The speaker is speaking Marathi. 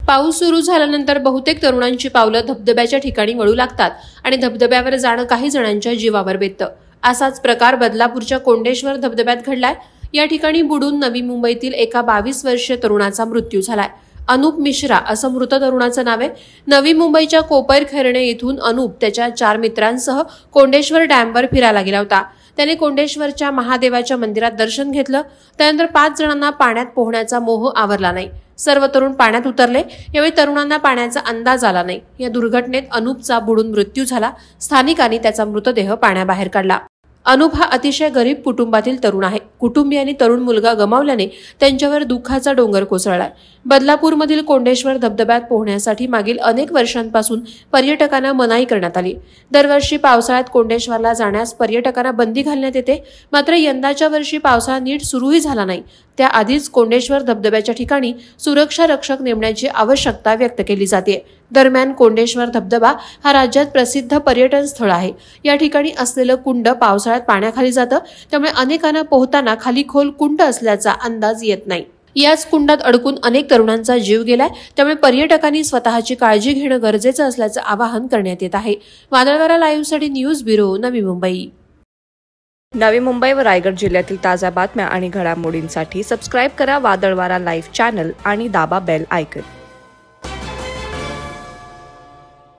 पाऊस सुरू झाल्यानंतर बहुतेक तरुणांची पावलं धबधब्याच्या ठिकाणी वळू लागतात आणि धबधब्यावर जाणं काही जणांच्या जीवावर बेततं। असाच प्रकार बदलापूरच्या कोंडेश्वर धबधब्यात घडलाय। या ठिकाणी बुडून नवी मुंबईतील एका 22 वर्षीय तरुणाचा मृत्यू झालाय। अनुप मिश्रा असं मृत तरुणाचं नाव आहे। नवी मुंबईच्या कोपर खैरणे येथून अनुप त्याच्या 4 मित्रांसह कोंडेश्वर डॅमवर फिरायला गेला होता। त्याने कोंडेश्वरच्या महादेवाच्या मंदिरात दर्शन घेतलं। त्यानंतर 5 जणांना पाण्यात पोहण्याचा मोह आवरला नाही। सर्व तरुण पाण्यात उतरले। यावेळी तरुणांना पाण्याचा अंदाज आला नाही। या दुर्घटनेत अनुपचा बुडून मृत्यू झाला। स्थानिकांनी त्याचा मृतदेह पाण्याबाहेर काढला। अनुप हा अतिशय गरीब कुटुंबातील तरुण आहे। कुटुंबियांनी तरुण मुलगा गमावल्याने त्यांच्यावर दुःखाचा डोंगर कोसळलाय। बदलापूरमधील कोंडेश्वर धबधब्यात पोहण्यासाठी मागील अनेक वर्षांपासून पर्यटकांना मनाई करण्यात आली। दरवर्षी पावसाळ्यात कोंडेश्वरला जाण्यास पर्यटकांना बंदी घालण्यात येते। मात्र यंदाच्या वर्षी पावसाळा नीट सुरूही झाला नाही। त्याआधीच कोंडेश्वर धबधब्याच्या ठिकाणी सुरक्षा रक्षक नेमण्याची आवश्यकता व्यक्त केली जाते। दरम्यान कोंडेश्वर धबधबा हा राज्यात प्रसिद्ध पर्यटन स्थळ आहे। या ठिकाणी असलेलं कुंड पावसाळ्यात पाण्याखाली जातं, त्यामुळे अनेकांना पोहताना खाली खोल कुंड असल्याचा अंदाज येत नाही। याच कुंडात अडकून अनेक तरुणांचा जीव गेलाय। त्यामुळे पर्यटकांनी स्वतःची काळजी घेणं गरजेचं असल्याचं आवाहन करण्यात येत आहे। वादळवारा लाईव्हसाठी न्यूज ब्युरो, नवी मुंबई। नवी मुंबई व रायगड जिल्ह्यातील ताज्या बातम्या आणि घडामोडींसाठी सबस्क्राईब करा वादळवारा लाईव्ह चॅनल आणि दाबा बेल आयकॉन।